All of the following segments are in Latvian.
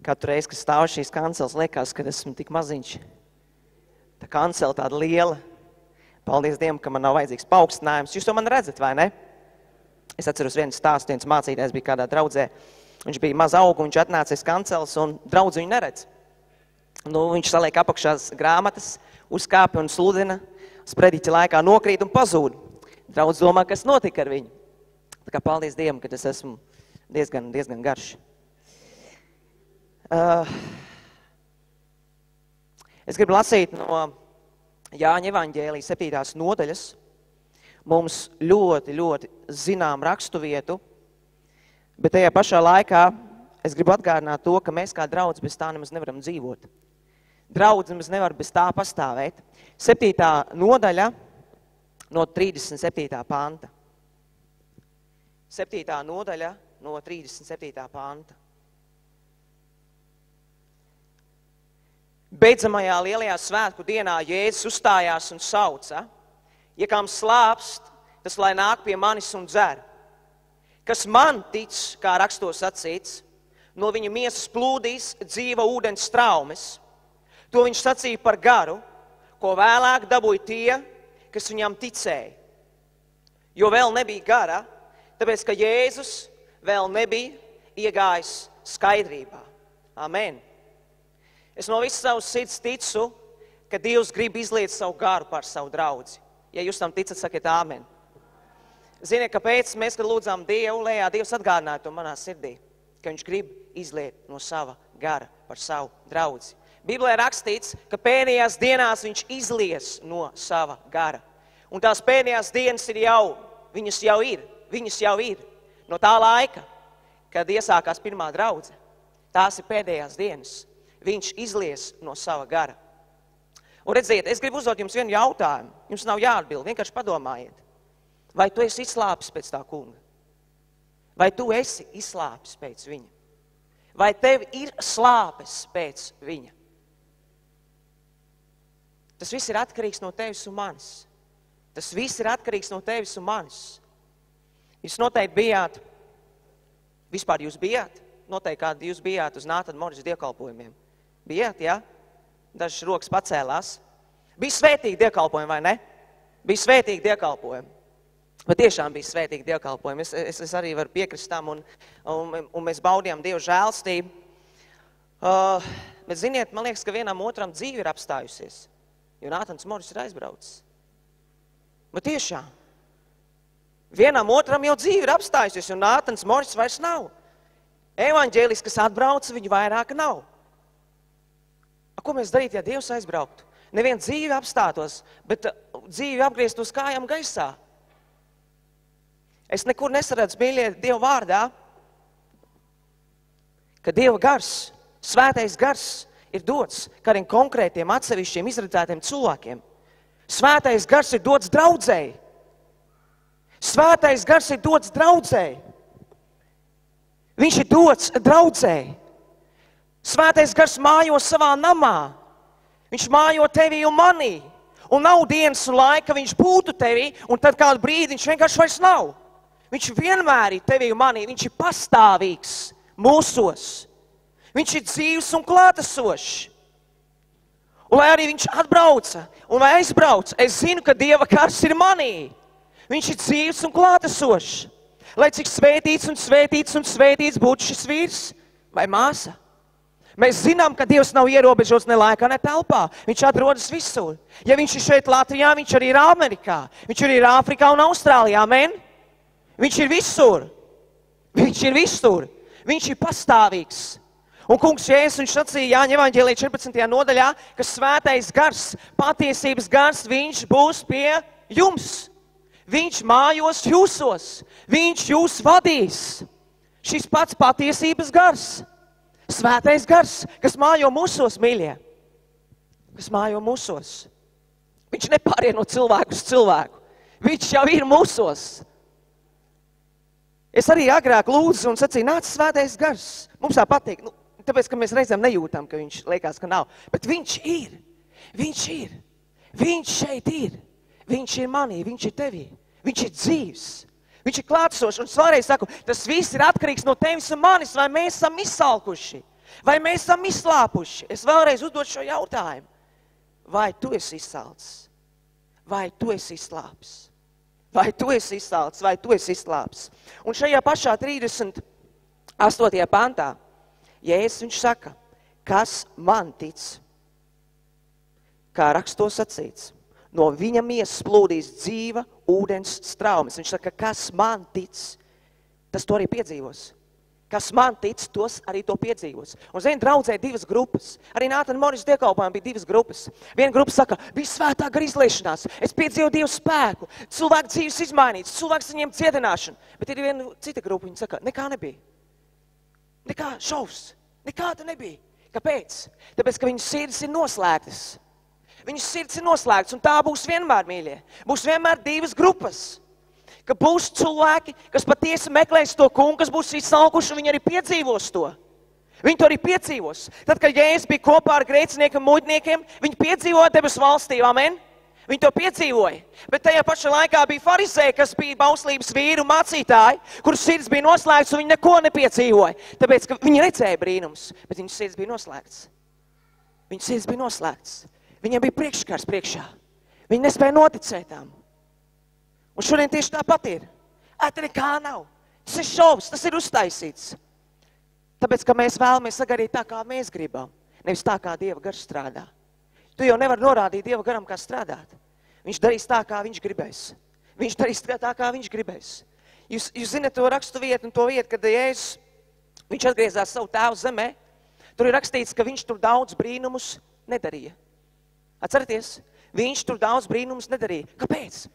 Katru reizi, kad stāv šīs kanceles, liekas, ka esmu tik maziņš. Tā kancela tāda liela. Paldies Dievam, ka man nav vajadzīgs paaugstinājums. Jūs to man redzat, vai ne? Es atceros vienu stāstu, viens mācītājs bija kādā draudzē. Viņš bija maz augu, viņš atnācis kanceles un draudz viņu neredz. Viņš saliek apakšās grāmatas, uzkāpja un sludina, sprediķa laikā nokrīt un pazūd. Draudz domā, kas notika ar viņu. Tā kā paldies Dievam, ka es esmu diezgan garš. Es gribu lasīt no Jāņa evaņģēlija 7. nodaļas. Mums ļoti zinām rakstu vietu, bet tajā pašā laikā es gribu atgādināt to, ka mēs kā draudz bez tā nemaz nevaram dzīvot. Draudz nemaz nevar bez tā pastāvēt. 7. nodaļa no 37. panta. 7. nodaļa no 37. panta. Beidzamajā lielajā svētku dienā Jēzus uzstājās un sauca: ja kam slāpst, tas lai nāk pie manis un dzer. Kas man tic, kā rakstos sacīts, no viņa miesas plūdīs dzīva ūdens straumes. To viņš sacīja par garu, ko vēlāk dabūja tie, kas viņam ticēja. Jo vēl nebija gara, tāpēc, ka Jēzus vēl nebija iegājis skaidrībā. Amen. Es no visas savas sirds ticu, ka Dievs grib izliet savu garu par savu draudzi. Ja jūs tam ticat, sakiet āmen. Ziniet, kāpēc mēs, kad lūdzām Dievu lejā, Dievs atgādināja to manā sirdī, ka viņš grib izliet no sava gara par savu draudzi. Bībelē rakstīts, ka pēdējās dienās viņš izlies no sava gara. Un tās pēdējās dienas viņas jau ir no tā laika, kad iesākās pirmā draudze. Tās ir pēdējās dienas. Viņš izlies no sava gara. Un redziet, es gribu uzdot jums vienu jautājumu. Jums nav jāatbild, vienkārši padomājiet. Vai tu esi izslāpis pēc tā kunga? Vai tu esi izslāpis pēc viņa? Vai tev ir slāpes pēc viņa? Tas viss ir atkarīgs no tevis un manis. Tas viss ir atkarīgs no tevis un manis. Jūs noteikti bijāt, vispār jūs bijāt, noteikti kādi jūs bijāt uz Nātana Morisa dievkalpojumiem. Bijāt, jā? Dažas rokas pacēlās. Bija svētīgi dievkalpojumi, vai ne? Bija svētīgi dievkalpojumi. Bet tiešām bija svētīgi dievkalpojumi. Es arī varu piekrist tam, un mēs baudījām Dievu žēlstību. Bet ziniet, man liekas, ka vienam otram dzīve ir apstājusies, jo Nātans Moris ir aizbraucis. Bet tiešām, vienam otram jau dzīve ir apstājusies, jo Nātans Moris vairs nav. Evaņģēlis, kas atbrauca, viņu vairāk nav. Ko mēs darītu, ja Dievs aizbrauktu? Neviena dzīve apstātos, bet dzīve apgrieztos kājām gaisā. Es nekur nesaredzu, mīļie, Dieva vārdā, ka Dieva gars, svētais gars ir dots kādiem konkrētiem, atsevišķiem, izredzētiem cilvēkiem. Svētais gars ir dots draudzēji. Svētais gars ir dots draudzēji. Viņš ir dots draudzēji. Svētais gars mājo savā namā. Viņš mājo tevī un manī. Un nav dienas un laika, viņš būtu tevī, un tad kādu brīdi viņš vienkārši vairs nav. Viņš vienmēr ir tevī un manī. Viņš ir pastāvīgs mūsos. Viņš ir dzīvs un klātesošs. Un lai arī viņš atbrauca un vai aizbrauca, es zinu, ka Dieva gars ir manī. Viņš ir dzīvs un klātesošs. Lai cik svētīts būtu šis vīrs vai māsa. Mēs zinām, ka Dievs nav ierobežots ne laikā, ne telpā. Viņš atrodas visur. Ja viņš ir šeit Latvijā, viņš arī ir Amerikā. Viņš arī ir Āfrikā un Austrālijā, amen? Viņš ir visur. Viņš ir visur. Viņš ir pastāvīgs. Un kungs Jēzus, viņš sacīja Jāņa evaņģēlija 14. nodaļā, ka svētais gars, patiesības gars, viņš būs pie jums. Viņš mājos jūsos. Viņš jūs vadīs. Šis pats patiesības gars. Svētais gars, kas mājo mūsos, mīļie. Kas mājo mūsos. Viņš nepārie no cilvēku uz cilvēku. Viņš jau ir mūsos. Es arī agrāk lūdzu un sacīju, nāc svētais gars. Mums tā patīk, tāpēc, ka mēs reizēm nejūtam, ka viņš liekas, ka nav. Bet viņš ir. Viņš ir. Viņš šeit ir. Viņš ir manī, viņš ir tevī. Viņš ir dzīvs. Viņš ir klātsošs, un es vēlreiz saku, tas viss ir atkarīgs no tevis un manis, vai mēs esam izsalkuši. Vai mēs esam izslāpuši? Es vēlreiz uzdodu šo jautājumu. Vai tu esi izsalcis? Vai tu esi izslāpis? Vai tu esi izsalcis? Vai tu esi izslāpis? Un šajā pašā 38. pantā, Jēzus viņš saka, kas man tic, kā rakstos sacīts, no viņa miesas plūdīs dzīva ūdens straumes. Viņš saka, kas man tic, tas to arī piedzīvos. Kas man tic, tos arī to piedzīvos. Un zini, draudzē divas grupas. Arī Nātana Moris dievkalpojumā bija divas grupas. Viena grupa saka, bija svētā gara izliešanās. Es piedzīvoju Dievu spēku. Cilvēku dzīves izmainīts. Cilvēks saņem dziedināšanu. Bet ir viena cita grupa, viņa saka, nekā nebija. Nekā šausmas. Nekā tā nebija. Kāpēc? Tāpēc, ka viņas sirds ir noslēgtas. Viņas sirds ir noslēgtas, un tā būs vienmēr, mīļie. Būs vienmēr divas grupas. Ka būs cilvēki, kas patiesi meklēs to kungu, kas būs izsalkuši, un viņi arī piedzīvos to. Viņi to arī piedzīvos. Tad, kad Jēzus bija kopā ar grēciniekiem un muļķniekiem, viņi piedzīvoja debesu valstību, amen? Viņi to piedzīvoja. Bet tajā pašā laikā bija farizēji, kas bija bauslības vīru mācītāji, kurus sirds bija noslēgts, un viņi neko nepiedzīvoja. Tāpēc, ka viņi redzēja brīnums, bet viņu sirds bija noslēgts. Viņu sirds bija noslēgts. Viņiem bija priekškars priekšā. Viņi nespēja noticēt tām. Un šodien tieši tāpat ir. Te nekā nav. Tas ir šovs, tas ir uztaisīts. Tāpēc, ka mēs vēlamies sagarīt tā, kā mēs gribam. Nevis tā, kā Dieva gars strādā. Tu jau nevar norādīt Dieva garam, kā strādāt. Viņš darīs tā, kā viņš gribēs. Viņš darīs tā, kā viņš gribēs. Jūs zināt to rakstu vietu un to vietu, kad Jēzus, viņš atgriezās savu tēvu zemē. Tur ir rakstīts, ka viņš tur daudz brīnumus nedarīja. Atcerieties, viņš tur daudz brīnumus nedarīja. Kāpēc?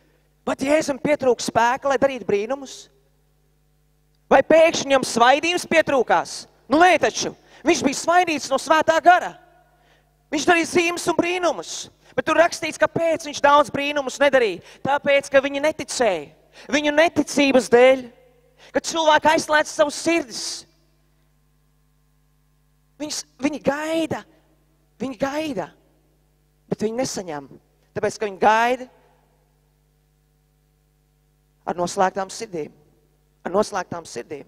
Vai Jēzum pietrūka spēka, lai darītu brīnumus? Vai pēkšņi viņam svaidījums pietrūkās? Nu, nē taču. Viņš bija svaidīts no svētā gara. Viņš darīja zīmes un brīnumus. Bet tur rakstīts, kāpēc viņš daudz brīnumus nedarīja. Tāpēc, ka viņi neticēja. Viņu neticības dēļ. Kad cilvēki aizslēdz savus sirdis. Viņi gaida. Viņi gaida. Bet viņi nesaņem. Tāpēc, ka viņi gaida ar noslēgtām sirdīm. Ar noslēgtām sirdīm.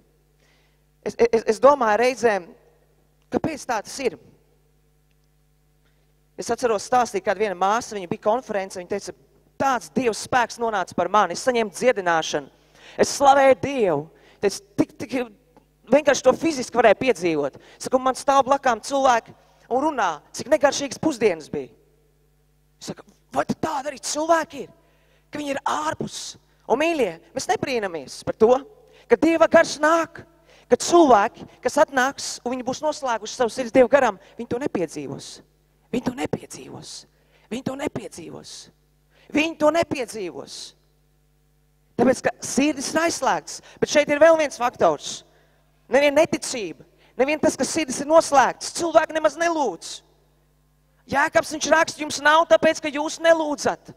Es domāju reizēm, kāpēc tā tas ir? Es atceros stāstīt, kāda viena māsa, viņa bija konference, viņa teica, tāds Dievs spēks nonāca par mani, es saņēmu dziedināšanu, es slavēju Dievu. Teica, tik vienkārši to fiziski varēja piedzīvot. Saku, man stāv blakām cilvēki un runā, cik negaršīgas pusdienas bija. Saku, vai tāda arī cilvēki ir? Ka viņi ir ārpus. Un, mīļie, mēs nebrīnamies par to, ka Dieva gars nāk, ka cilvēki, kas atnāks un viņi būs noslēguši savu sirds Dieva garam, viņi to nepiedzīvos. Viņi to nepiedzīvos. Viņi to nepiedzīvos. Viņi to nepiedzīvos. Tāpēc, ka sirdis ir aizslēgts. Bet šeit ir vēl viens faktors. Nevien neticība. Nevien tas, ka sirdis ir noslēgts. Cilvēki nemaz nelūdz. Jēkabs viņš raksta, jums nav tāpēc, ka jūs nelūdzat.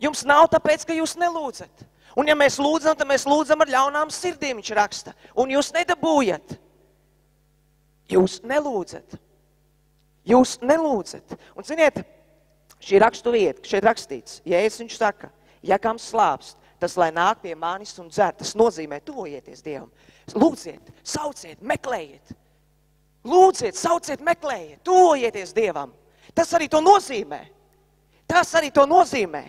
Jums nav tāpēc, ka jūs nelūdzat. Un ja mēs lūdzam, tad mēs lūdzam ar ļaunām sirdīm, viņš raksta. Un jūs nedabūjat. Jūs nelūdzat. Jūs nelūdzat. Un ziniet, šī rakstu vieta, šeit rakstīts, Jēzus viņš saka, ja kam slāpst, tas lai nāk pie manis un dzer. Tas nozīmē, tuvojieties Dievam. Lūdziet, sauciet, meklējiet. Lūdziet, sauciet, meklējiet, tuvojieties Dievam. Tas arī to nozīmē. Tas arī to nozīmē.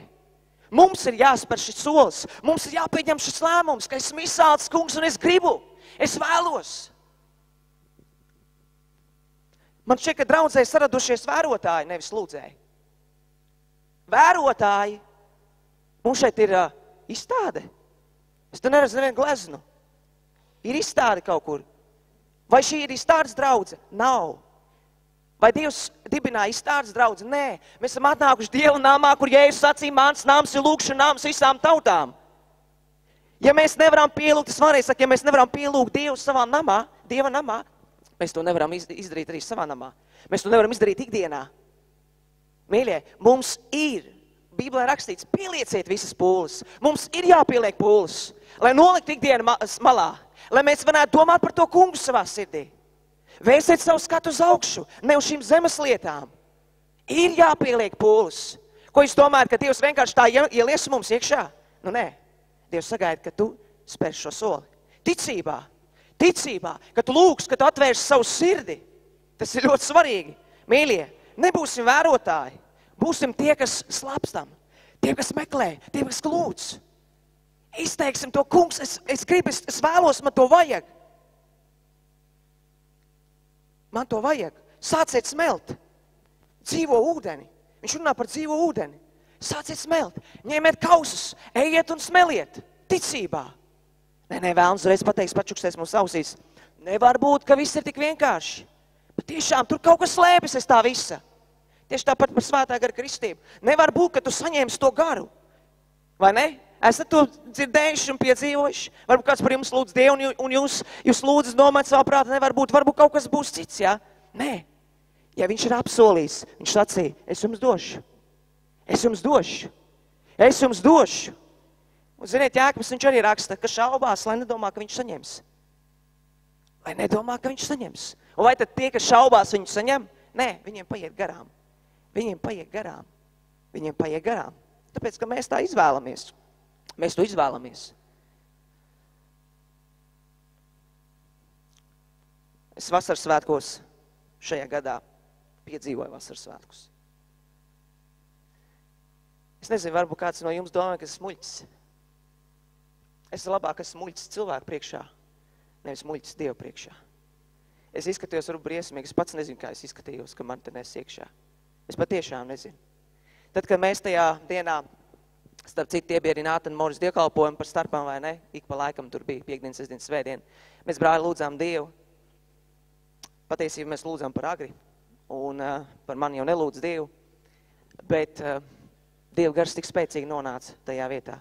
Mums ir jāspēr šis solis. Mums ir jāpieņem šis lēmums, ka esmu izsalcis kungs un es gribu. Es vēlos. Man šķiet, ka draudzē saradušies vērotāji, nevis lūdzēji. Vērotāji. Mums šeit ir izstāde. Es te neredzu nevienu gleznu. Ir izstāde kaut kur. Vai šī ir izstādes draudze? Nav. Vai Dievs dibināja izstādes draudzi? Nē. Mēs esam atnākuši Dieva namā, kur Jēzus sacīja, mans nams ir lūkšana nams visām tautām. Ja mēs nevaram pielūgt, es varēju saka, ja mēs nevaram pielūgt Dievu savā namā, Dieva namā, mēs to nevaram izdarīt arī savā namā. Mēs to nevaram izdarīt ikdienā. Mīļie, mums ir, Bībelē rakstīts, pielieciet visas pūles. Mums ir jāpieliek pūles, lai noliktu ikdienu malā, lai mēs varētu domāt par to kungu savā sirdī. Vērsiet savu skatu uz augšu, ne uz šīm zemes lietām. Ir jāpieliek pūles. Ko jūs domājat, ka Dievs vienkārši tā ielies mums iekšā? Nu nē, Dievs sagaida, ka tu spērš šo soli. Ticībā, ka tu lūgs, ka tu atvērsi savu sirdi. Tas ir ļoti svarīgi. Mīļie, nebūsim vērotāji. Būsim tie, kas slapstam, tie, kas meklē, tie, kas lūdz. Izteiksim to, kungs, es gribu, es vēlos, man to vajag. Man to vajag. Sāciet smelt. Dzīvo ūdeni. Viņš runā par dzīvo ūdeni. Sāciet smelt. Ņemiet kausus. Ejiet un smeliet. Ticībā. Nē, vēlams reiz pateiks, pačukstēs mums ausīs. Nevar būt, ka viss ir tik vienkārši. Bet tiešām tur kaut kas slēpjas aiz tā visa. Tieši tāpat par svētā gara kristību. Nevar būt, ka tu saņēmis to garu. Vai ne? Esat to dzirdējuši un piedzīvojuši? Varbūt kāds par jums lūdz Dievu un jūs lūdzat domāt savā prātā, nevar būt. Varbūt kaut kas būs cits, jā? Nē. Ja viņš ir apsolījis, viņš sacīja, es jums došu. Es jums došu. Es jums došu. Un ziniet, Jākabs, viņš arī raksta, ka šaubās, lai nedomā, ka viņš saņems. Lai nedomā, ka viņš saņems. Un vai tad tie, kas šaubās, viņu saņem? Nē, viņiem paiet garām. Viņiem paiet garām. Viņiem paiet garām. Tāpēc, ka mēs tā izvēlamies. Mēs to izvēlamies. Es vasaras svētkos šajā gadā piedzīvoju vasaras svētkus. Es nezinu, varbūt kāds no jums domā, ka esmu muļķis. Es labāk esmu muļķis cilvēku priekšā, nevis muļķis Dievu priekšā. Es izskatījos varbūt briesmīgi, es pats nezinu, kā es izskatījos, ka man te nes iekšā. Es patiešām nezinu. Tad, kad mēs tajā dienā, starp citu, tie bija arī Nātana Moris dievkalpojumi par starpām, vai ne? Ik pa laikam tur bija piekdienas, sestdienas, svētdien. Mēs brāļi lūdzām Dievu. Patiesībā mēs lūdzām par agri. Un par mani jau nelūdz Dievu. Bet Dieva gars tik spēcīgi nonāca tajā vietā.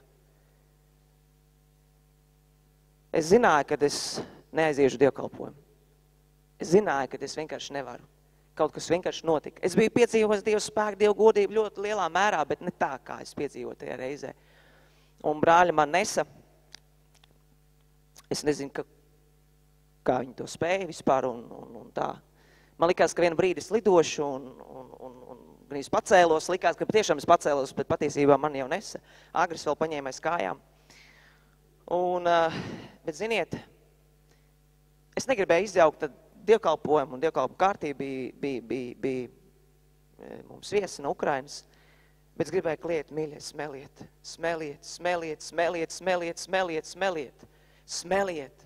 Es zināju, kad es neaiziešu dievkalpojumu. Es zināju, ka es vienkārši nevaru. Kaut kas vienkārši notika. Es biju piedzīvojis Dievu spēku, Dievu godību ļoti lielā mērā, bet ne tā, kā es piedzīvoju tajā reizē. Un brāļi man nesa. Es nezinu, kā viņi to spēja vispār un tā. Man likās, ka vienu brīdi es lidošu un es pacēlos. Likās, ka patiešām es pacēlos, bet patiesībā man jau nesa. Agris vēl paņēmais kājām. Bet ziniet, es negribēju izjaukt dievkalpojumu, un dievkalpu kārtība bija mums viesi no Ukrainas, bet es gribēju kliet, mīļie, smeliet, smeliet, smeliet, smeliet, smeliet, smeliet, smeliet, smeliet.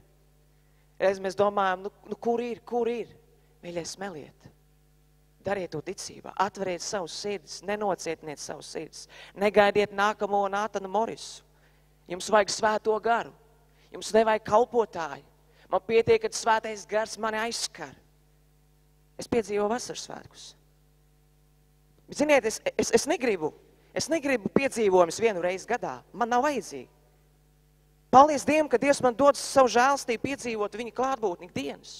Reiz mēs domājam, kur ir? Mīļie, smeliet. Dariet to ticībā, atveriet savus sirdis, nenocietiniet savus sirdis, negaidiet nākamo Nātanu Morisu. Jums vajag svēto garu, jums nevajag kalpotāju. Man pietiek, ka svētais gars mani aizskar. Es piedzīvoju vasaras svētkus. Bet, ziniet, es negribu piedzīvojumus vienu reizi gadā. Man nav vajadzīgi. Paldies Dievam, ka Dievs man dod savu žēlstību piedzīvot viņa klātbūtni ikdienas.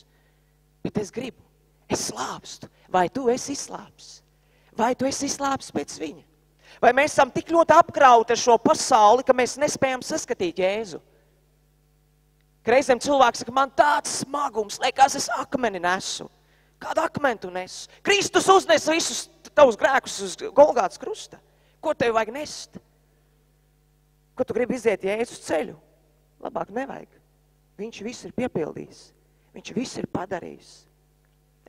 Bet es gribu. Es slāpstu. Vai tu esi izslāpis? Vai tu esi izslāpis pēc viņa? Vai mēs esam tik ļoti apkrauti ar šo pasauli, ka mēs nespējam saskatīt Jēzu? Reizēm cilvēks saka, man tāds smagums, liekas, es akmeni nesu. Kādu akmeni tu nesu? Kristus uznes visus tavus grēkus uz Golgātas krusta. Ko tev vajag nest? Ko tu gribi iziet Jēzus ceļu? Labāk nevajag. Viņš visu ir piepildījis. Viņš visu ir padarījis.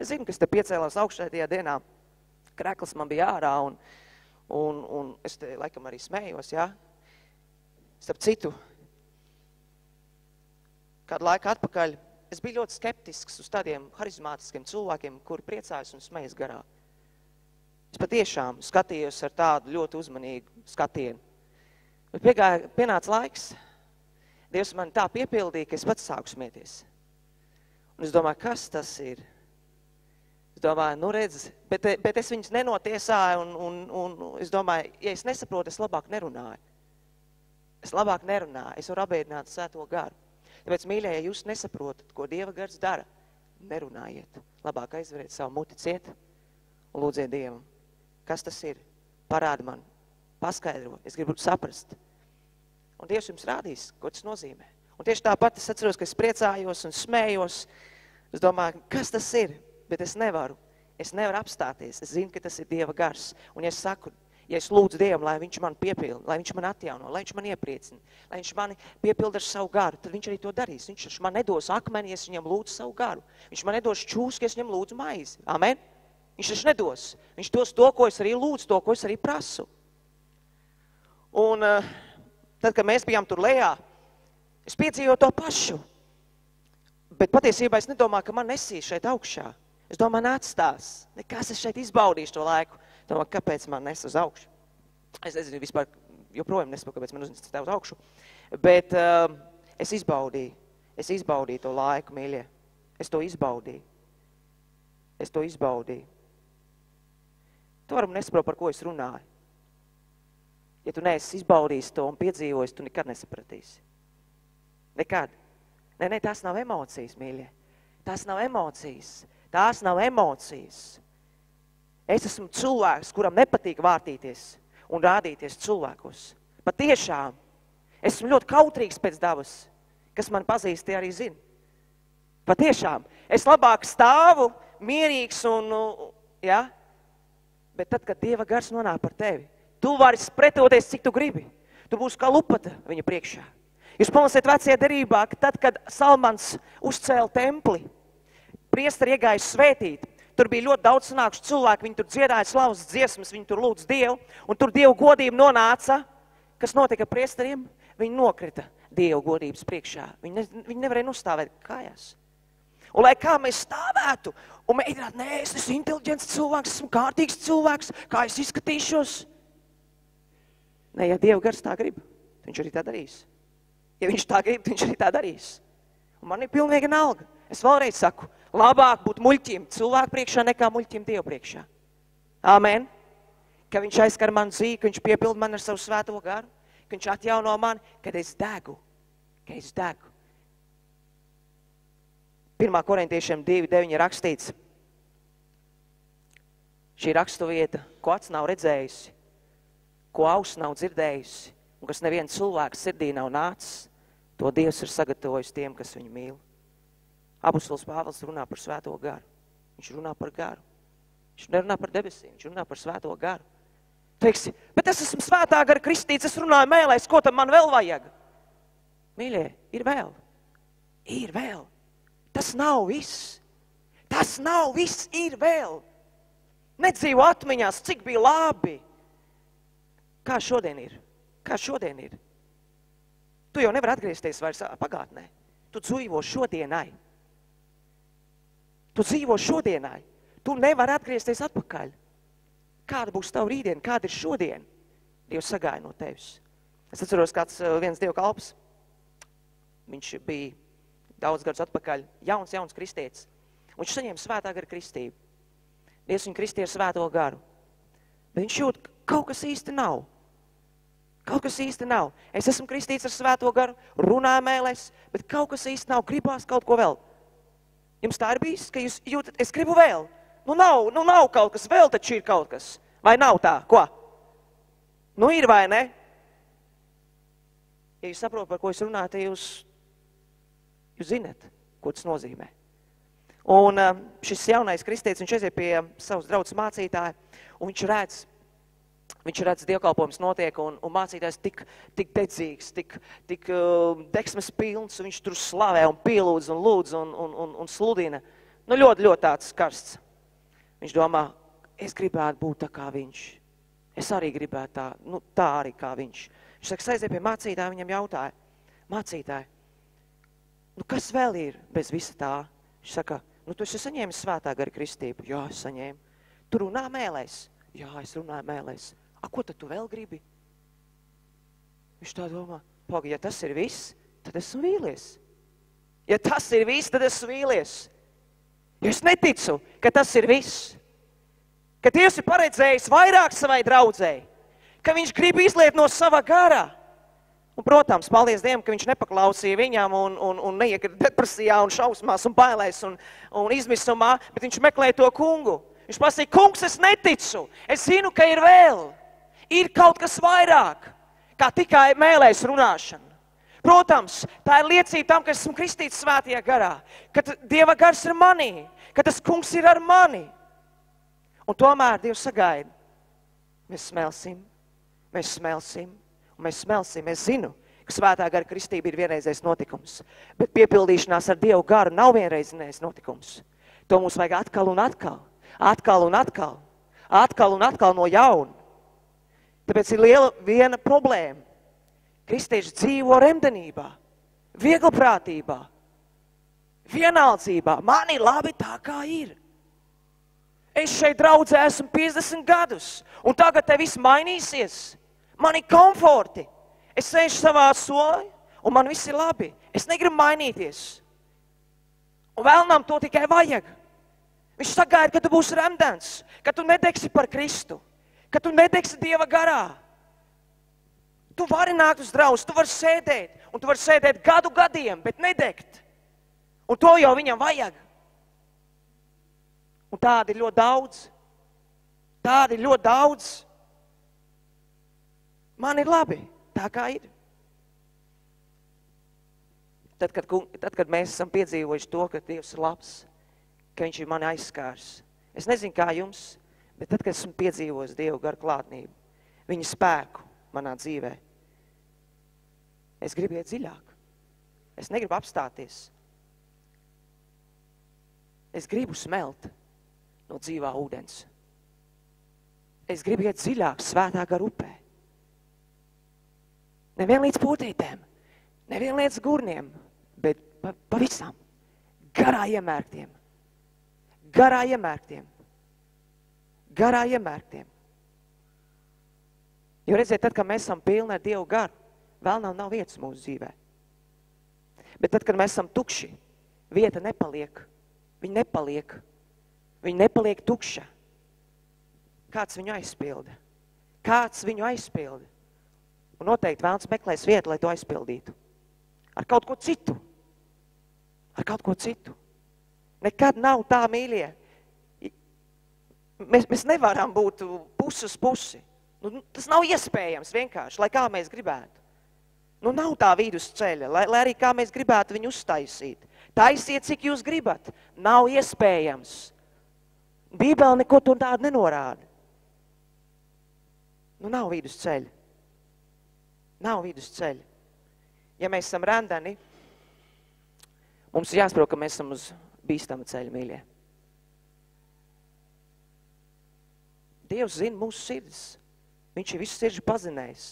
Es zinu, ka es te piecēlās augšā tajā dienā. Krekls man bija ārā un es te laikam arī smējos, jā. Starp citu, kādu laiku atpakaļ, es biju ļoti skeptisks uz tādiem harizmātiskiem cilvēkiem, kuri priecājas un smejas garā. Es patiešām skatījos ar tādu ļoti uzmanīgu skatienu. Bet pienāca laiks, Dievs man tā piepildīja, ka es pats sāku smieties. Un es domāju, kas tas ir? Es domāju, redz, bet es viņus nenotiesāju un es domāju, ja es nesaprotu, es labāk nerunāju. Es labāk nerunāju, es varu apbēdināt svēto garu. Tāpēc, mīļie, ja jūs nesaprotat, ko Dieva gars dara, nerunājiet. Labāk aizveriet savu muti ciet un lūdziet Dievam. Kas tas ir? Parādi man, paskaidro, es gribu saprast. Un Dievs jums rādīs, ko tas nozīmē. Un tieši tāpat es atceros, ka es priecājos un smējos. Es domāju, kas tas ir? Bet es nevaru apstāties. Es zinu, ka tas ir Dieva gars. Un ja es saku, Ja es lūdzu Dievam, lai viņš man piepilda, lai viņš man atjauno, lai viņš man iepriecina, lai viņš mani piepilda ar savu garu, tad viņš arī to darīs. Viņš man nedos akmeni, ja es viņam lūdzu savu garu. Viņš man nedos čūsku, ja es viņam lūdzu maizi. Amen? Viņš taču nedos. Viņš dos to, ko es arī lūdzu, to, ko es arī prasu. Un tad, kad mēs bijām tur lejā, es piedzīvoju to pašu. Bet patiesībā es nedomāju, ka man nesīs šeit augšā. Es domāju, man atstās. Nekas, es šeit izbaudīšu to laiku. Domāju, kāpēc man nes uz augšu? Es nezinu, vispār joprojām nesaprotu, kāpēc man uznes tev uz augšu. Bet es izbaudīju to laiku, mīļie. Es to izbaudīju. Tu varam nesaprot, par ko es runāju. Ja tu neesi izbaudījis to un piedzīvojis, tu nekad nesapratīsi. Nekad. Nē, tās nav emocijas, mīļie. Tās nav emocijas. Es esmu cilvēks, kuram nepatīk vārtīties un rādīties cilvēkos. Patiešām. Esmu ļoti kautrīgs pēc dabas, kas man pazīst, tie arī zina. Patiešām. Es labāk stāvu, mierīgs un, ja? Bet tad, kad Dieva gars nonāk par tevi, tu vari spretoties, cik tu gribi. Tu būsi kā lupata viņa priekšā. Jūs pamansiet vecajā derībā, ka tad, kad Salmans uzcēla templi, priesteri iegāja svētīt, tur bija ļoti daudz sanākuši cilvēki, viņi tur dziedāja slavas dziesmas, viņi tur lūdz Dievu, un tur Dievu godība nonāca. Kas notika priesteriem? Viņi nokrita Dievu godības priekšā. Viņi nevarēja nostāvēt kājās. Un lai kā mēs stāvētu un mēģinātu, nē, es esmu inteliģents cilvēks, esmu kārtīgs cilvēks, kā es izskatīšos. Nē, ja Dieva gars tā grib, viņš arī tā darīs. Ja viņš tā grib, viņš arī tā darīs. Un man ir pilnīga nalga. Es vēlreiz saku, labāk būt muļķim cilvēku priekšā nekā muļķim Dievu priekšā. Amen. Ka viņš aizskar manu dzīvi, ka viņš piepilda mani ar savu svēto garu, ka viņš atjauno mani, kad es degu. 1. Korintiešiem 2:9 rakstīts. Šī rakstuvieta, ko acs nav redzējusi, ko auss nav dzirdējusi, un kas neviens cilvēks sirdī nav nācis, to Dievs ir sagatavojis tiem, kas viņu mīl. Apostols Pāvils runā par svēto garu. Viņš runā par garu. Viņš nerunā par debesīm, viņš runā par svēto garu. Teiksi, bet es esmu svētā gara kristīts, es runāju mēlēs, ko tam man vēl vajag? Mīļie, ir vēl. Tas nav viss. Ir vēl. Nedzīvo atmiņās, cik bija labi. Kā šodien ir? Tu jau nevar atgriezties vairs pagātnē. Tu dzīvo šodienai. Tu nevari atgriezties atpakaļ. Kāda būs tava rītdiena? Kāda ir šodien? Dievs sagāja no tevis. Es atceros, kāds viens Dieva kalps. Viņš bija daudz gadus atpakaļ, jauns kristietis. Un viņš saņēma svētā gara kristību. Dievs viņu kristīja ar svēto garu. Bet viņš jūt, kaut kas īsti nav. Es esmu kristīts ar svēto garu, runāju mēlēs, bet kaut kas īsti nav, gribās kaut ko vēl. Jums tā ir bijis, ka jūs jūtat, es gribu vēl. Nu nav kaut kas, vēl taču ir kaut kas. Vai nav tā? Ko? Nu ir vai ne? Ja jūs saprotat, par ko es runāju, tad jūs zināt, ko tas nozīmē. Un šis jaunais kristietis, viņš aiziet pie savas draudzes mācītāja, un viņš redz dievkalpojums notiek, un mācītājs tik dedzīgs, tik deksmes pilns, un viņš tur slavē un pielūdz un lūdz un sludina. Nu ļoti tāds karsts. Viņš domā, es gribētu būt tā kā viņš. Es arī gribētu tā arī kā viņš. Viņš saka, aiziet pie mācītāja, viņam jautāja, mācītāji, kas vēl ir bez visa tā? Viņš saka, tu esi saņēmis svētā gara kristību? Jā, es saņēmu. Tu runā mēlēs? Jā, es runāju mēlēs. Ko tad tu vēl gribi? Viņš tā domā, pagaid, ja tas ir viss, tad esmu vīlies. Ja tas ir viss, tad esmu vīlies. Jo es neticu, ka tas ir viss. Ka Dievs ir paredzējis vairāk savai draudzei. Ka viņš grib izliet no sava gara. Un, protams, paldies Dievam, ka viņš nepaklausīja viņam un neiekrita depresijā un šausmās un bailēs un izmisumā, bet viņš meklēja to kungu. Viņš pasīja, kungs, es neticu. Es zinu, ka ir vēl. Ir kaut kas vairāk, kā tikai mēlēs runāšana. Protams, tā ir liecība tam, ka esmu kristīts svētajā garā, ka Dieva gars ir manī, ka tas kungs ir ar mani. Un tomēr Dievs sagaida, Mēs smelsim, un mēs smelsim. Es zinu, ka svētā gara kristība ir vienreizējs notikums, bet piepildīšanās ar Dievu garu nav vienreizējs notikums. To mums vajag atkal un atkal, atkal un atkal no jauna. Tāpēc ir liela viena problēma. Kristieši dzīvo remdenībā, vieglprātībā, vienaldzībā. Man ir labi tā, kā ir. Es šeit draudzē esmu 50 gadus, un tagad te viss mainīsies. Man ir komforti. Es sēžu savā solī, un man viss ir labi. Es negribu mainīties. Un vēlnām to tikai vajag. Viņš sagaida, ka tu būsi remdens, ka tu nedegsi par Kristu, ka tu nedegsi Dieva garā. Tu vari nākt uz draugu, tu vari sēdēt, un tu vari sēdēt gadu gadiem, bet nedegt. Un to jau viņam vajag. Un tādi ir ļoti daudz. Man ir labi, tā kā ir. Tad, kad mēs esam piedzīvojuši to, ka Dievs ir labs, ka viņš ir mani aizskārs. Es nezinu, kā jums, bet tad, kad esmu piedzīvojis Dievu garu klātnību, viņa spēku manā dzīvē, es gribu iet dziļāk. Es negribu apstāties. Es gribu smelt no dzīvā ūdens. Es gribu iet dziļāk svētā gara upē. Nevien līdz potītēm, nevien līdz gurniem, bet pavisam garā iemērktiem. Jo redziet, tad, kad mēs esam pilni ar Dievu garu, vēl nav vietas mūsu dzīvē. Bet tad, kad mēs esam tukši, vieta nepaliek. Viņa nepaliek tukša. Kāds viņu aizpilda? Un noteikti vēlns meklēs vietu, lai to aizpildītu. Ar kaut ko citu. Nekad nav tā, mīļie. Mēs nevaram būt pusi uz pusi. Tas nav iespējams vienkārši, lai kā mēs gribētu. Nav tā vidusceļa, lai arī kā mēs gribētu viņu uztaisīt. Taisiet, cik jūs gribat. Nav iespējams. Bībele neko tur tādu nenorāda. Nav vidusceļa. Ja mēs esam rendeni, mums ir jāsaprot, ka mēs esam uz bīstama ceļa, mīļie. Dievs zina mūsu sirdis. Viņš ir visu sirdži pazinējis.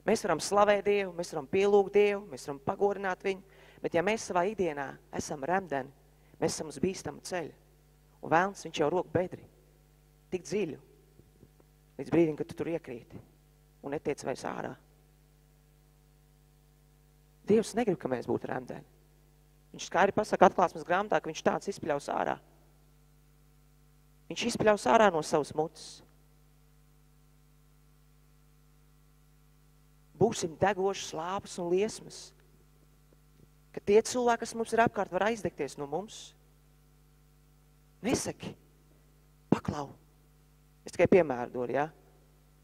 Mēs varam slavēt Dievu, mēs varam pielūgt Dievu, mēs varam pagodināt viņu, bet ja mēs savā ikdienā esam remdeni, mēs esam uz bīstama ceļa. Un vēlns, viņš jau rok bedri, tik dziļu, līdz brīdim, kad tu tur iekrīti un netiec vairs ārā. Dievs negrib, ka mēs būtu remdeni. Viņš skaidri pasaka atklāsmes grāmatā, ka viņš tāds izpļaus ārā. Viņš izpļaus ārā no savas mutes. Būsim degošas lāpas un liesmas, ka tie cilvēki, kas mums ir apkārt, var aizdegties no mums. Nesaki, paklau. Es tikai piemēru dodu, ja?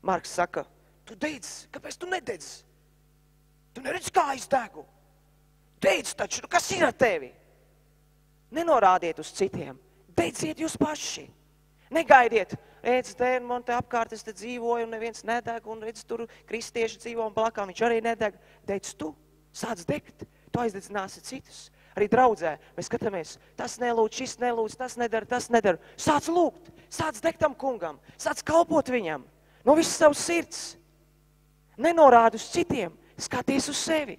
Marks saka, tu dedz, kāpēc tu nededz? Tu neredz, kā es degu. Dedz taču, kas ir ar tevi? Nenorādiet uz citiem, dedziet jūs paši. Negaidiet, redz, man te apkārt, es te dzīvoju, un neviens nedeg, un redz, tur kristieši dzīvo, un blakā viņš arī nedeg. Dedz tu, sāc degt, tu aizdedzināsi citus. Arī draudzē, mēs skatāmies, tas nelūdz, šis nelūdz, tas nedara. Sāc lūgt, sāc degt tam kungam, sāc kalpot viņam, no visas savas sirds. Nenorādi uz citiem, skaties uz sevi.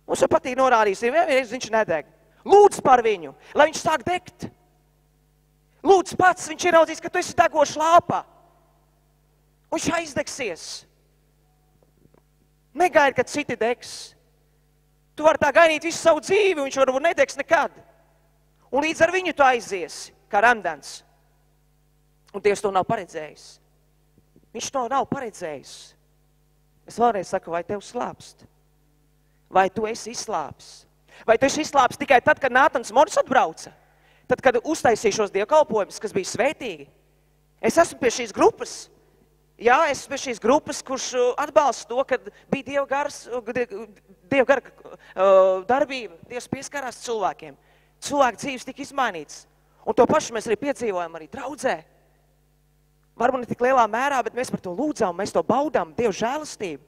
Mums jau patīk norādīt, viņš nedeg. Lūdz par viņu, lai viņš sāk degt. Lūdz pats, viņš ieraudzīs, ka tu esi degošs lāpā. Un viņš aizdegsies. Negaidi, kad citi degs. Tu vari tā gaidīt visu savu dzīvi, viņš varbūt nedegs nekad. Un līdz ar viņu tu aiziesi, kā remdens. Un Dievs to nav paredzējis. Viņš to nav paredzējis. Es vēlreiz saku, vai tev slāpst? Vai tu esi izslāpis? Vai tu esi izslāpis tikai tad, kad Nātans Mors atbrauca? Tad, kad uztaisīju šos dievkalpojumus, kas bija svētīgi? Es esmu pie šīs grupas. Jā, es esmu pie šīs grupas, kurš atbalsta to, kad bija Dieva gara darbība. Dievs pieskarās cilvēkiem. Cilvēku dzīves tika izmainīts. Un to pašu mēs arī piedzīvojam arī draudzē. Varbūt ne tik lielā mērā, bet mēs par to lūdzām, mēs to baudām, Dieva žēlastību.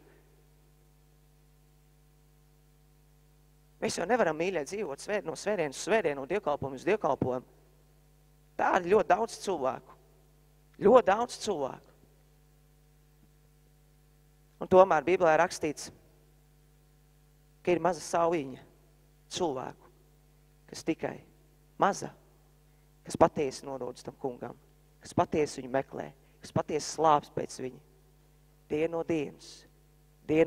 Mēs jau nevaram mīļēt dzīvot no svētdienas uz svētdienu, no dievkalpojumu uz dievkalpojumu. Tā ir ļoti daudz cilvēku. Ļoti daudz cilvēku. Un tomēr Bībelē rakstīts, ka ir maza sauviņa cilvēku, kas tikai maza, kas patiesi nododas tam kungam, kas patiesi viņu meklē, kas patiesi slāps pēc viņa. Dienu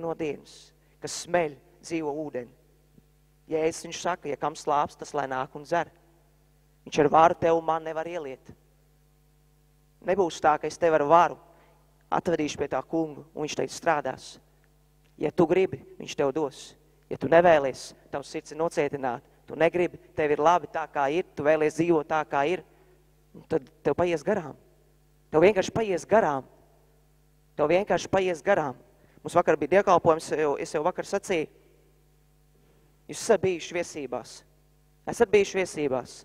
no dienas, kas smeļ dzīvo ūdeni. Jēzus viņš saka, ja kam slāps, tas lai nāk un dzer. Viņš ar varu tev un man nevar ieliet. Nebūs tā, ka es tev ar varu atvedīšu pie tā kungu, un viņš teikt strādās. Ja tu gribi, viņš tev dos. Ja tu nevēlies, tavs sirds ir nocietināta, tu negribi, tev ir labi tā, kā ir, tu vēlies dzīvot tā, kā ir, tad tev paies garām. Tev vienkārši paies garām. Tev vienkārši paies garām. Mums vakar bija dievkalpojums, es jau vakar sacīju, jūs esat bijuši viesībās. Esat bijuši viesībās.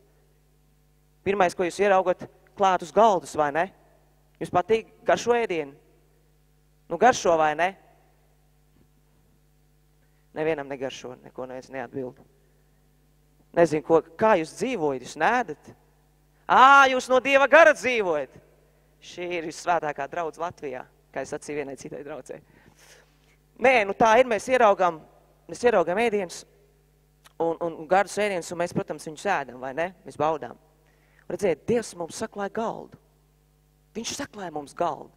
Pirmais, ko jūs ieraugat, klāt uz galdus, vai ne? Jūs patīk garšo ēdienu? Nu, garšo, vai ne? Nevienam negaršo, neko neviens neatbild. Nezinu, kā jūs dzīvojat, jūs neēdat? Jūs no Dieva gara dzīvojat. Šī ir visvētākā draudz Latvijā, kā es sacīju vienai citai draudzē. Nē, nu tā ir, mēs ieraugam ēdienus un gardus ēdienus, un mēs, protams, viņus ēdam, vai ne? Mēs baudām. Redziet, Dievs mums saklāja galdu. Viņš saklāja mums galdu.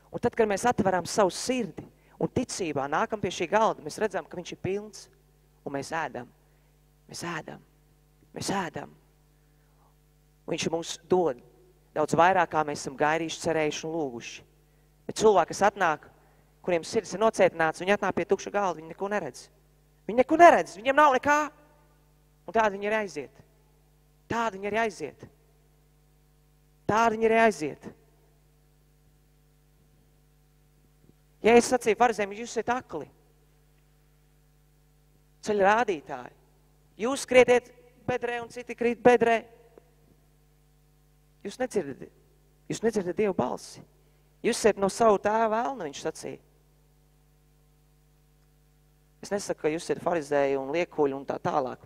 Un tad, kad mēs atveram savu sirdi un ticībā nākam pie šī galda, mēs redzam, ka viņš ir pilns, un mēs ēdam. Mēs ēdam. Mēs ēdam. Un viņš mums dod daudz vairāk, kā mēs esam gaidījuši, cerējuši un lūguši. Bet cilvēki, kas atnāk, kuriem sirds ir nocietināts, viņi atnāk pie tukša galda, viņi neko neredz. Viņi neko neredz, viņiem nav nekā. Un tādi viņi ir aiziet. Tādi viņi ir aiziet. Tādi viņi ir aiziet. Ja es sacīju farizējiem, jūs esat akli. Ceļa rādītāji. Jūs skrietiet bedrē un citi krīt bedrē. Jūs nedzirdat Dievu balsi. Jūs esat no savu tēva vēlna, viņš sacīja. Es nesaku, ka jūs esat farizēji un liekuļi un tā tālāk.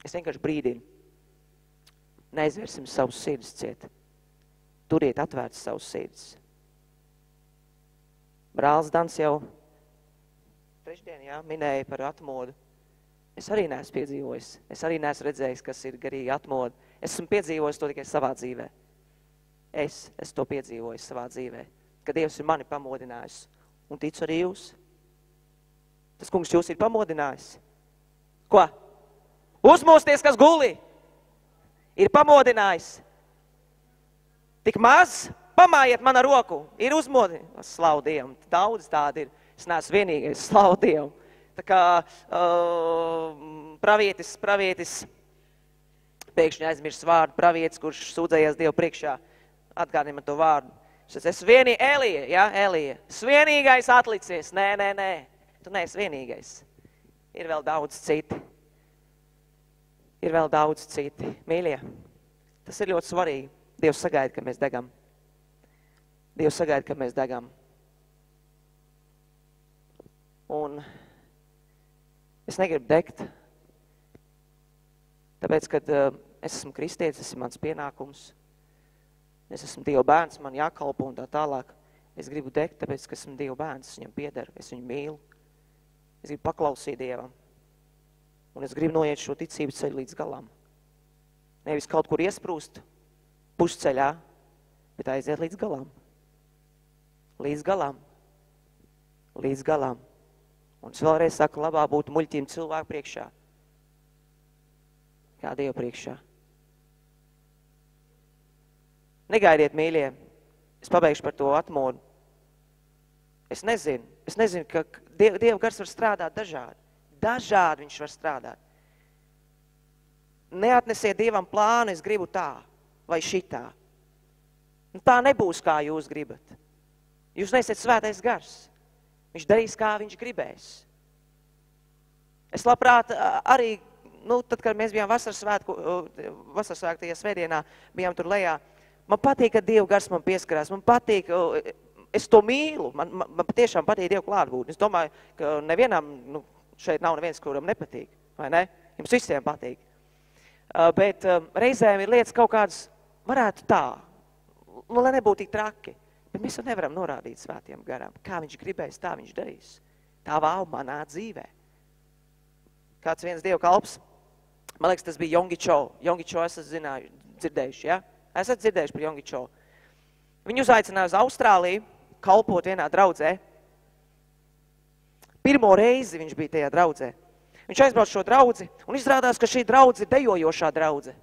Es vienkārši brīdinu. Neizvērsim savus sirdis ciet. Turiet atvērts savus sirdis. Brālis Dans jau trešdien, minēja par atmodu. Es arī neesmu piedzīvojis. Es arī neesmu redzējis, kas ir garīga atmoda. Es esmu piedzīvojis to tikai savā dzīvē. Es to piedzīvojis savā dzīvē. Ka Dievs ir mani pamodinājis. Un ticu arī jūs. Tas kungs jūs ir pamodinājis. Ko? Uzmosties, kas guli! Ir pamodinājis. Tik maz, pamājiet man ar roku. Ir uzmodinājis. Slavu Dievam. Daudz tādi ir. Es neesmu vienīgais. Slavu Dievam. Tā kā pravietis pēkšņi aizmirst vārdu. Pravietis, kurš sūdzējies Dievu priekšā. Atgādini man to vārdu. Es esmu vienīgais. Elija, Elija. Es vienīgais atlicies. Nē. Tu neesi vienīgais. Ir vēl daudz citi. Mīļie, tas ir ļoti svarīgi. Dievs sagaida, ka mēs degam. Un es negribu degt, tāpēc, kad es esmu kristietis, tas ir mans pienākums. Es esmu Dieva bērns, man jākalpo un tā tālāk. Es gribu degt, tāpēc, ka esmu Dieva bērns, es viņam piederu, es viņu mīlu. Es gribu paklausīt Dievam. Un es gribu noiet šo ticības ceļu līdz galam. Nevis kaut kur iesprūst pusceļā, bet aiziet līdz galam. Līdz galam. Un es vēlreiz saku, labā būtu muļķiem cilvēku priekšā. Kā Dievu priekšā. Negaidiet, mīļie. Es pabeigšu par to atmodu. Es nezinu, ka Dieva gars var strādāt dažādi. Dažādi viņš var strādāt. Neatnesiet Dievam plānu, es gribu tā vai šitā. Un tā nebūs, kā jūs gribat. Jūs neesiet svētais gars. Viņš darīs, kā viņš gribēs. Es labprāt arī, tad, kad mēs bijām vasarsvētku tajā svētdienā, bijām tur lejā, Man patīk, ka Dieva gars man pieskarās. Man patīk, es to mīlu. Man patiešām patīk Dieva klātbūtne. Es domāju, ka nevienam, šeit nav neviens, kuram nepatīk. Vai ne? Jums visiem patīk. Bet reizēm ir lietas kaut kādas, varētu tā, lai nebūtu tik traki. Bet mēs jau nevaram norādīt svētiem garam. Kā viņš gribēs, tā viņš darīs. Tā vēl manā dzīvē. Kāds viens Dieva kalps, man liekas, tas bija Yonggi Cho. Yonggi Cho esat dzirdējuši, ja? Esat dzirdējuši par Yonggi Cho. Viņu uzaicināja uz Austrāliju, kalpot vienā draudzē. Pirmo reizi viņš bija tajā draudzē. Viņš aizbrauc šo draudzi, un izrādās, ka šī draudze ir dejojošā draudze.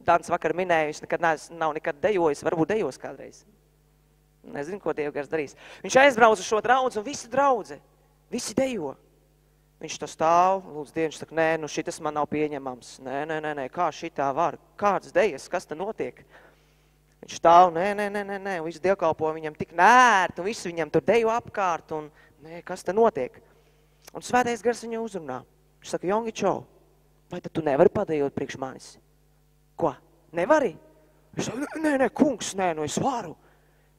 Dans vakar minēja, viņš nav nekad dejojis, varbūt dejos kādreiz. Nezinu, ko Dieva gars darīs. Viņš aizbrauc uz šo draudzi, un visi draudze, visi dejo. Viņš to stāv, lūdz Dievu, viņš saka, nē, šitas man nav pieņemams. Nē, kā šitā var? Kāds dejas, kas te notiek? Viņš stāv, nē, un visi dievkalpo viņam tik nērt, un visi viņam tur dejo apkārt, un nē, kas te notiek? Un svētais gars viņu uzrunā. Viņš saka, Yonggi Cho, vai tad tu nevari padejot priekš manis? Ko? Nevari? Viņš saka, nē, kungs, es varu.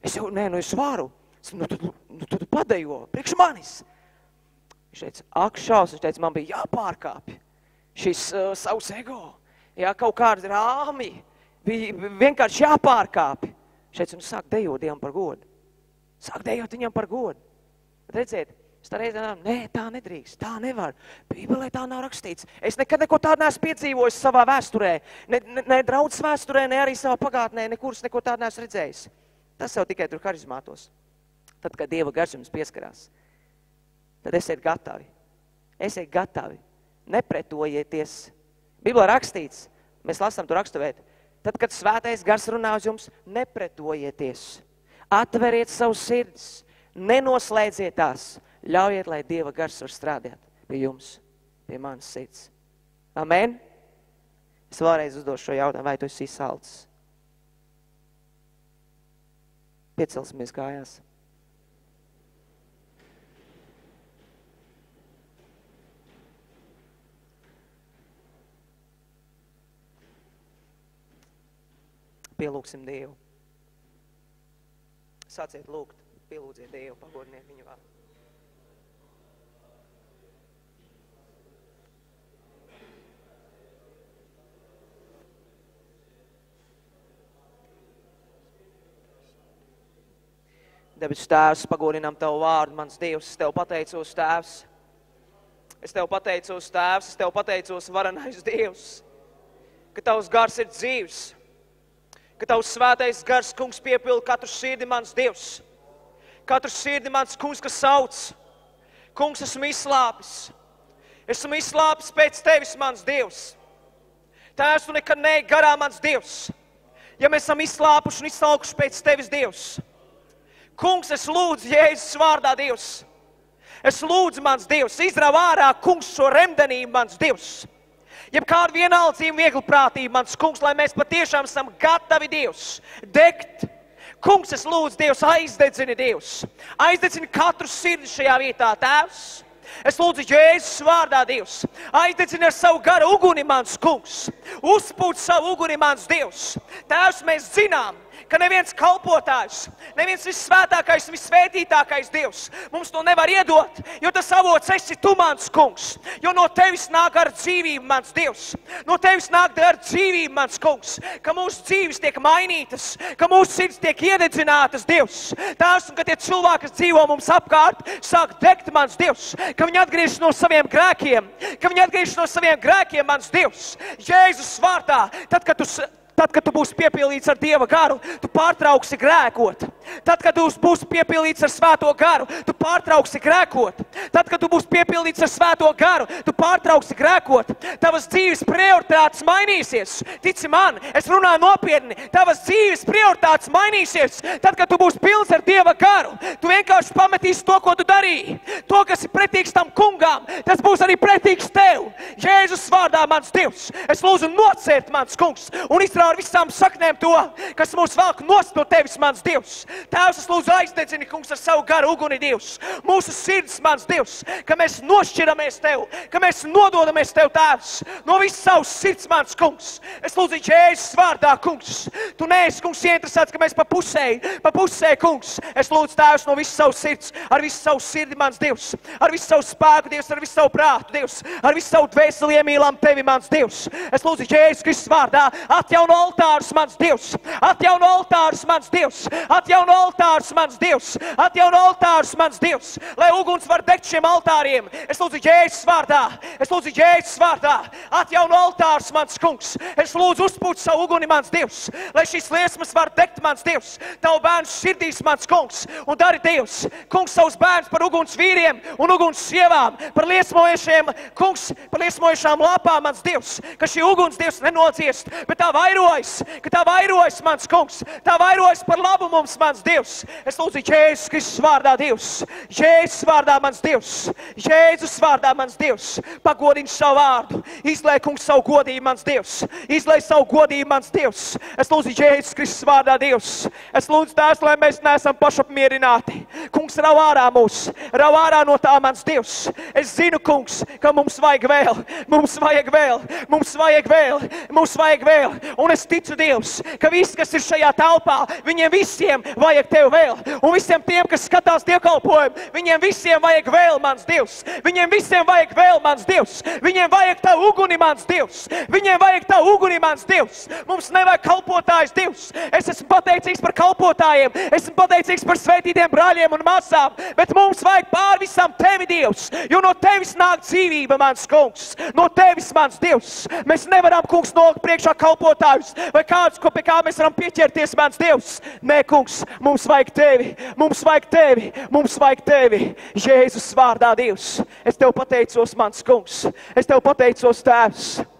Es varu. Tad padejo priekš manis. Viņš teica, ak šaus, viņš teica, man bija jāpārkāpj šis savs ego. Jā, kaut kādi rāmi, bija vienkārši jāpārkāpj. Viņš teica, sāk dejot Dievam par godu. Sāk dejot viņam par godu. Bet redziet, es tā reizē, nē, tā nedrīkst, tā nevar. Bībelē tā nav rakstīts. Es nekad neko tādu neesmu piedzīvojis savā vēsturē. Ne draudzes vēsturē, ne arī savā pagātnē, nekurus neko tādu neesmu redzējis. Tas jau tikai tur harizmātos. Tad, kad Dieva gars jums pieskarās. Tad esiet gatavi. Esiet gatavi. Nepretojieties. Bībelē rakstīts, mēs lasām tur rakstuvēt. Tad, kad svētais gars runā uz jums, nepretojieties. Atveriet savus sirdis. Nenoslēdziet tās. Ļaujiet, lai Dieva gars var strādāt pie jums, pie manas sirds. Amen? Es vēlreiz uzdošu šo jautājumu, vai tu esi salds? Piecelsimies kājās. Pielūksim Dievu. Sāciet lūgt, pielūdziet Dievu, pagodiniet viņu vārdu. Debesu Tēvs, pagodinām Tavu vārdu, mans Dievs, es Tev pateicos, Tēvs. Es Tev pateicos, Tēvs, es Tev pateicos, varenais Dievs, ka Tavs gars ir dzīvs, ka Tavs svētais gars, kungs, piepilda katru sirdi, mans Dievs. Katru sirdi, mans kungs, kas sauc. Kungs, esmu izslāpis. Esmu izslāpis pēc Tevis, mans Dievs. Tēvs, tu nekad neej garā, mans Dievs. Ja mēs esam izslāpuši un izsalkuši pēc Tevis, Dievs. Kungs, es lūdzu Jēzus vārdā, Dievs. Es lūdzu, mans Dievs, izrauj ārā, kungs, šo remdenību, mans Dievs. Jeb kādu vienaldzību, viegliprātību, mans kungs, lai mēs patiešām esam gatavi, Dievs, degt. Kungs, es lūdzu, Dievs, aizdedzini, Dievs. Aizdedzini katru sirdi šajā vietā, Tēvs. Es lūdzu Jēzus vārdā, Dievs. Aizdedzini ar savu garu uguni, mans kungs. Uzpūt savu uguni, mans Dievs. Tēvs, mēs zinām, ka neviens kalpotājs, neviens vissvētākais, vissvētītākais Dievs mums to nevar iedot, jo tas avots esi tu, mans kungs. Jo no Tevis nāk ar dzīvību, mans Dievs. No Tevis nāk ar dzīvību, mans kungs. Ka mūsu dzīves tiek mainītas, ka mūsu sirds tiek iededzinātas, Dievs. Tās, un ka tie cilvēki, kas dzīvo mums apkārt, sāk degt, mans Dievs. Ka viņi atgriežas no saviem grēkiem. Ka viņi atgriežas no saviem grēkiem, mans Dievs. Jēzus vārdā, tad, kad tu būsi piepildīts ar Dieva garu, tu pārtrauksi grēkot. Tad, kad tu būsi piepildīts ar svēto garu, tu pārtrauksi grēkot. Tad, kad tu būsi piepildīts ar svēto garu, tu pārtrauksi grēkot. Tavas dzīves prioritātes mainīsies. Tici man, es runāju nopietni. Tavas dzīves prioritātes mainīsies. Tad, kad tu būsi pilns ar Dieva garu, tu vienkārši pametīsi to, ko tu darīji. To, kas ir pretīgs tam kungām, tas būs arī pretīgs tev. Jēzus vārdā, mans Dievs, es lūdzu nocērt, mans kungs, un izrauj ar visām saknēm to, kas mūs velk nost no Tevis, mans Dievs. Tēvs, es lūdzu aizdedzini, kungs, ar savu garu uguni, Dievs. Mūsu sirds, mans Dievs, ka mēs nošķiramies Tev, ka mēs nododamies Tev, Tēvs, no visas savas sirds, mans kungs. Es lūdzu Jēzus vārdā, kungs. Tu neesi, kungs, ieinteresēts, ka mēs pa pusē, kungs. Es lūdzu, Tēvs, no visas savas sirds, ar visu savu sirdi, mans Dievs, ar visu savu spēku, Dievs, ar visu savu prātu, Dievs, ar visu savu dvēseli iemīlam Tevi, mans Dievs. Es lūdzu Jēzus Kristus vārdā, atjauno altārus, mans Dievs, atjauno altārus, mans Dievs, atjauno altārus, mans Dievs, atjauno altārus, mans Dievs, lai uguns var degt šiem altāriem. Es lūdzu Jēzus vārdā, atjauno altārus, mans kungs. Es lūdzu uzpūt savu uguni, mans Dievs, lai šīs liesmas var degt, mans Dievs, Tavu bērnu sirdīs, mans kungs, un dari, Dievs, kungs, savus bērnus par uguns vīriem un uguns sievām, par liesmojušiem, kungs, par liesmojušām lapām, mans Dievs, ka šī uguns, Dievs, nenociest, bet tā vairojas, mans kungs, tā vairojas par labu mums, mans Dievs. Es lūdzu Jēzus Kristus vārdā, Dievs, Jēzus vārdā, mans Dievs, Jēzus vārdā, mans Dievs, pagodini savu vārdu, izlai, kungs, savu godību, mans Dievs, izlai savu godību, mans Dievs. Es lūdzu Jēzus Kristus vārdā, Dievs, es lūdzu Tēvs, lai mēs neesam pašapmierināti. Kungs, rauj ārā mūs, rauj ārā no tā, mans Dievs. Es zinu, kungs, ka mums vajag vēl, un es ticu, Dievs, ka visi, kas ir šajā telpā, viņiem visiem vajag Tev vēl, un visiem tiem, kas skatās dievkalpojumu, viņiem visiem vajag vēl, mans Dievs, viņiem visiem vajag vēl, mans Dievs, viņiem vajag Tavu uguni, mans Dievs, viņiem vajag Tavu uguni, mans Dievs. Mums nevajag kalpotājs, Dievs. Es esmu pateicīgs par kalpotājiem, esmu pateicīgs par svētītiem brāļiem un māsām, bet mums vajag pār visam Tevi, Dievs, jo no Tevis nāk dzīvība, mans kungs, no Tevis, mans Dievs. Mēs nevaram, kungs, nolikt priekšā kalpotājus, vai kādus, pie kā mēs varam pieķerties, mans Dievs. Nē, kungs, mums vajag Tevi, Jēzus vārdā, Dievs. Es Tev pateicos, mans kungs, es Tev pateicos, Tēvs.